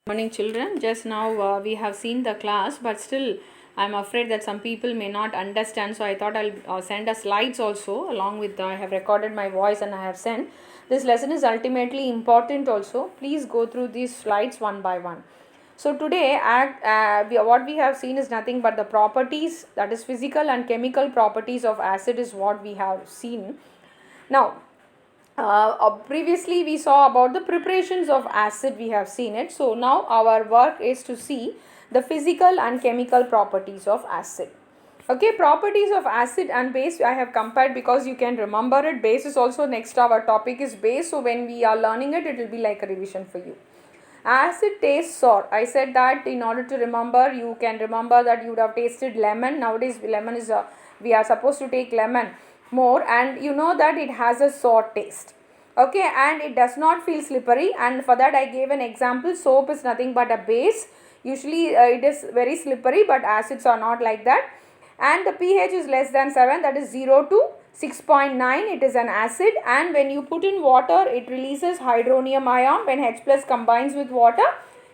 Morning children. Just now we have seen the class, but still I'm afraid that some people may not understand, so I thought I'll send a slides also along with I have recorded my voice and I have sent. This lesson is ultimately important also. Please go through these slides one by one. So today what we have seen is nothing but the properties, that is physical and chemical properties of acid is what we have seen. Now previously we saw about the preparations of acid, we have seen it. So now our work is to see the physical and chemical properties of acid. Okay, properties of acid and base I have compared because you can remember it. Base is also next, our topic is base, so when we are learning it, it will be like a revision for you. Acid tastes sour. I said that in order to remember, you can remember that you would have tasted lemon. Nowadays lemon is we are supposed to take lemon more, and you know that it has a sour taste. Okay, and it does not feel slippery, and for that I gave an example. Soap is nothing but a base. Usually it is very slippery, but acids are not like that. And the pH is less than 7, that is 0 to 6.9. It is an acid, and when you put in water, it releases hydronium ion. When H plus combines with water,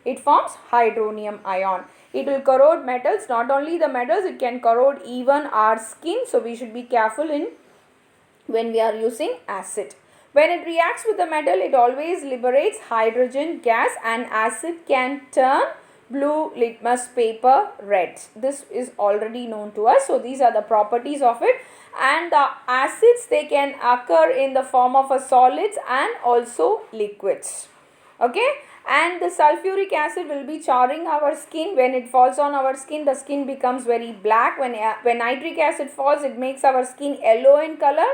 it forms hydronium ion. It will corrode metals. Not only the metals, it can corrode even our skin, so we should be careful in when we are using acid. When it reacts with the metal, it always liberates hydrogen gas, and acid can turn blue litmus paper red. This is already known to us. So these are the properties of it. And the acids, they can occur in the form of a solids and also liquids. Okay, and the sulfuric acid will be charring our skin. When it falls on our skin, the skin becomes very black. When nitric acid falls, it makes our skin yellow in color.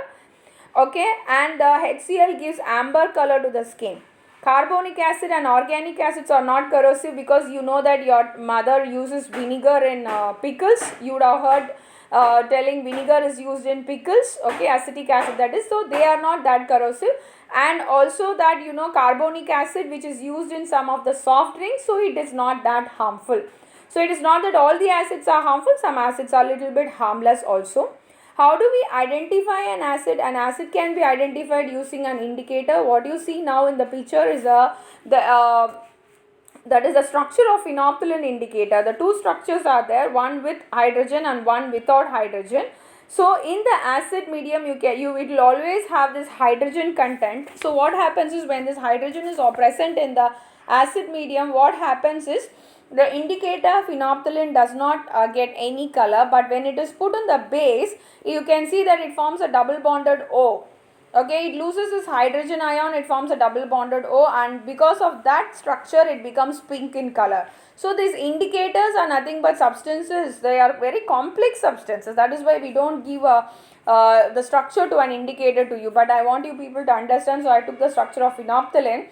Okay, and the HCl gives amber color to the skin. Carbonic acid and organic acids are not corrosive because you know that your mother uses vinegar in pickles. You would have heard telling vinegar is used in pickles. Okay, acetic acid, that is. So they are not that corrosive. And also that you know carbonic acid, which is used in some of the soft drinks, so it is not that harmful. So it is not that all the acids are harmful. Some acids are a little bit harmless also. How do we identify an acid? An acid can be identified using an indicator. What you see now in the picture is that is the structure of phenolphthalein indicator. The two structures are there, one with hydrogen and one without hydrogen. So in the acid medium, it will always have this hydrogen content. So what happens is when this hydrogen is present in the acid medium, what happens is the indicator phenolphthalein does not get any color, but when it is put on the base, you can see that it forms a double bonded O. Okay, it loses its hydrogen ion, it forms a double bonded O, and because of that structure, it becomes pink in color. So these indicators are nothing but substances. They are very complex substances. That is why we don't give the structure to an indicator to you. But I want you people to understand. So I took the structure of phenolphthalein.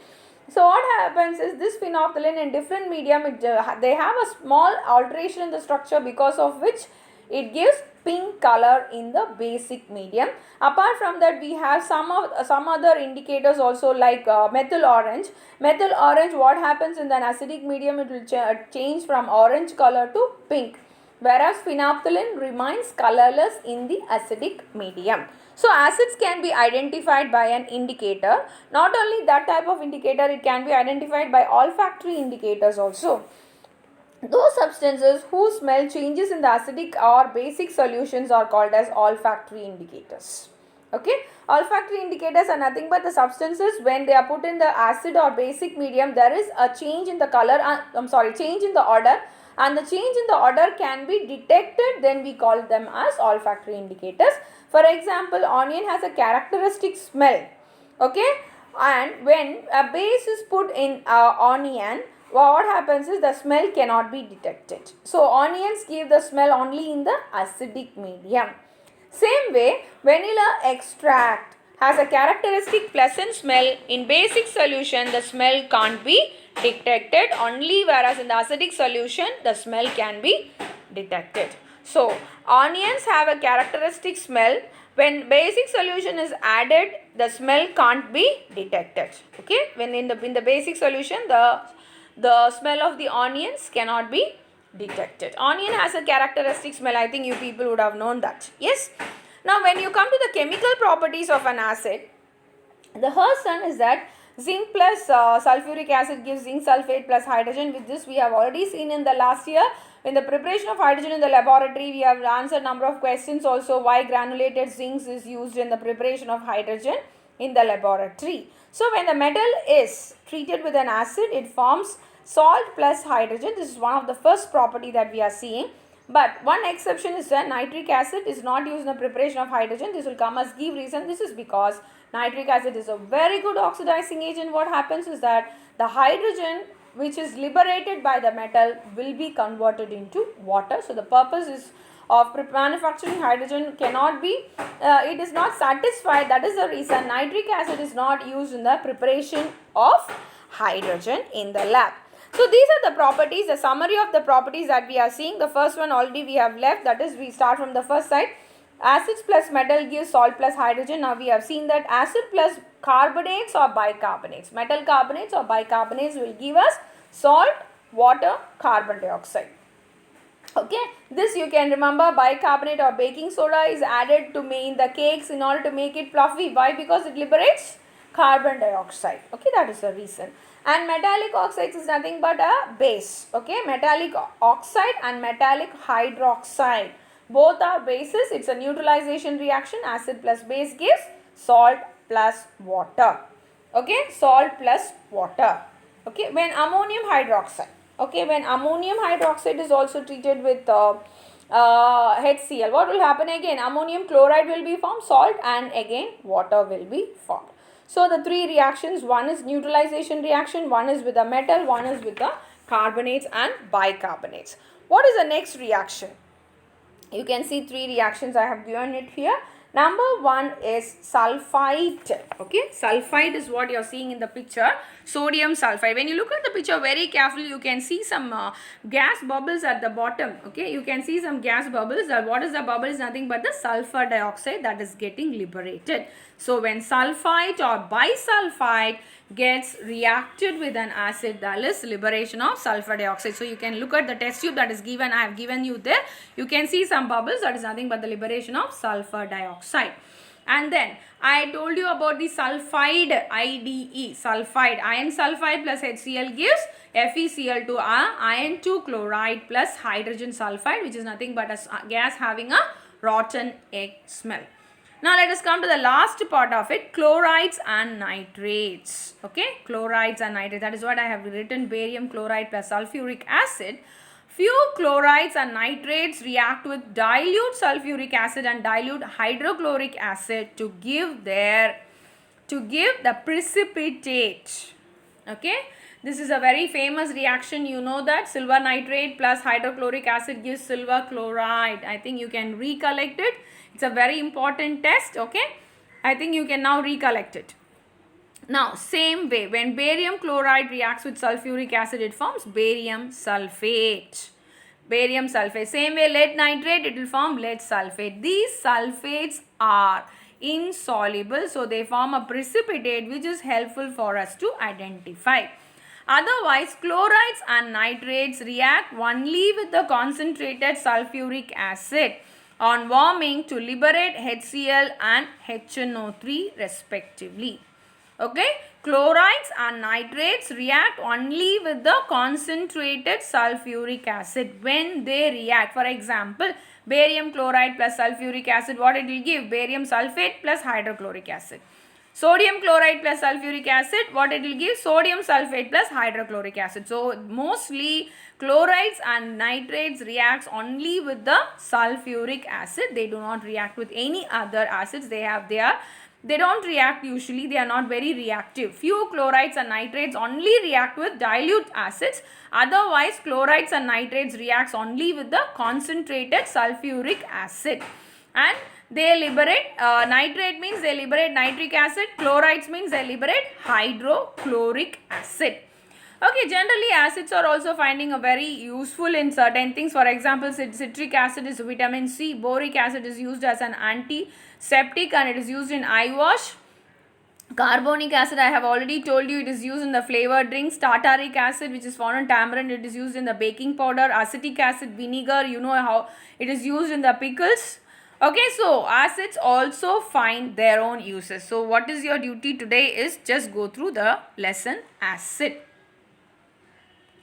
So what happens is this phenolphthalein in different medium, they have a small alteration in the structure because of which it gives pink color in the basic medium. Apart from that, we have some other indicators also like methyl orange. Methyl orange, what happens in the acidic medium, it will change from orange color to pink, whereas phenolphthalein remains colorless in the acidic medium. So acids can be identified by an indicator. Not only that type of indicator, it can be identified by olfactory indicators also. Those substances whose smell changes in the acidic or basic solutions are called as olfactory indicators. Okay, olfactory indicators are nothing but the substances when they are put in the acid or basic medium, there is a change in the color, change in the odor, and the change in the odor can be detected, then we call them as olfactory indicators. For example, onion has a characteristic smell. Okay, and when a base is put in onion, what happens is the smell cannot be detected. So onions give the smell only in the acidic medium. Same way, vanilla extract has a characteristic pleasant smell. In basic solution, the smell can't be detected only, whereas in the acidic solution, the smell can be detected. So onions have a characteristic smell. When basic solution is added, the smell can't be detected. Okay, when in the basic solution, the smell of the onions cannot be detected. Onion has a characteristic smell. I think you people would have known that. Yes. Now when you come to the chemical properties of an acid, the first one is that Zinc plus sulfuric acid gives zinc sulfate plus hydrogen. With this we have already seen in the last year. In the preparation of hydrogen in the laboratory, we have answered number of questions also why granulated zinc is used in the preparation of hydrogen in the laboratory. So when the metal is treated with an acid, it forms salt plus hydrogen. This is one of the first property that we are seeing. But one exception is that nitric acid is not used in the preparation of hydrogen. This will come as give reason. This is because nitric acid is a very good oxidizing agent. What happens is that the hydrogen which is liberated by the metal will be converted into water. So the purpose is of manufacturing hydrogen cannot be, it is not satisfied. That is the reason nitric acid is not used in the preparation of hydrogen in the lab. So these are the properties, the summary of the properties that we are seeing. The first one already we have left, that is we start from the first side. Acids plus metal gives salt plus hydrogen. Now we have seen that acid plus carbonates or bicarbonates, metal carbonates or bicarbonates will give us salt, water, carbon dioxide. Okay, this you can remember, bicarbonate or baking soda is added to make the cakes in order to make it fluffy. Why? Because it liberates carbon dioxide. Okay, that is the reason. And metallic oxides is nothing but a base. Okay, metallic oxide and metallic hydroxide, both are bases. It's a neutralization reaction. Acid plus base gives salt plus water. Okay, salt plus water. Okay, when ammonium hydroxide. Okay, when ammonium hydroxide is also treated with HCl, what will happen again? Ammonium chloride will be formed, salt, and again water will be formed. So the three reactions, one is neutralization reaction, one is with the metal, one is with the carbonates and bicarbonates. What is the next reaction? You can see three reactions I have given it here. Number one is sulfite. Okay, sulfite is what you are seeing in the picture. Sodium sulfide. When you look at the picture very carefully, you can see some gas bubbles at the bottom. Okay, you can see some gas bubbles. What is the bubble? Is nothing but the sulfur dioxide that is getting liberated. So when sulfite or bisulfite gets reacted with an acid, that is liberation of sulfur dioxide. So you can look at the test tube that is given. I have given you there. You can see some bubbles. That is nothing but the liberation of sulfur dioxide. And then I told you about the sulfide, IDE, sulfide. Iron sulfide plus HCl gives FeCl2, iron 2 chloride plus hydrogen sulfide, which is nothing but a gas having a rotten egg smell. Now let us come to the last part of it, chlorides and nitrates. Okay, chlorides and nitrates. That is what I have written, barium chloride plus sulfuric acid. Few chlorides and nitrates react with dilute sulfuric acid and dilute hydrochloric acid to give the precipitate. Okay, this is a very famous reaction. You know that silver nitrate plus hydrochloric acid gives silver chloride. I think you can recollect it. It's a very important test. Okay, I think you can now recollect it. Now, same way, when barium chloride reacts with sulfuric acid, it forms barium sulfate. Barium sulfate. Same way, lead nitrate, it will form lead sulfate. These sulfates are insoluble, so they form a precipitate which is helpful for us to identify. Otherwise, chlorides and nitrates react only with the concentrated sulfuric acid on warming to liberate HCl and HNO3 respectively. Okay, chlorides and nitrates react only with the concentrated sulfuric acid when they react. For example, barium chloride plus sulfuric acid, what it will give? Barium sulfate plus hydrochloric acid. Sodium chloride plus sulfuric acid, what it will give? Sodium sulfate plus hydrochloric acid. So mostly chlorides and nitrates reacts only with the sulfuric acid. They do not react with any other acids. They don't react usually. They are not very reactive. Few chlorides and nitrates only react with dilute acids. Otherwise, chlorides and nitrates reacts only with the concentrated sulfuric acid. And they liberate, nitrate means they liberate nitric acid. Chlorides means they liberate hydrochloric acid. Okay, generally acids are also finding a very useful in certain things. For example, citric acid is vitamin C. Boric acid is used as an antiseptic and it is used in eye wash. Carbonic acid, I have already told you, it is used in the flavored drinks. Tartaric acid, which is found in tamarind, it is used in the baking powder. Acetic acid, vinegar, you know how it is used in the pickles. Okay, so acids also find their own uses. So what is your duty today is just go through the lesson acid.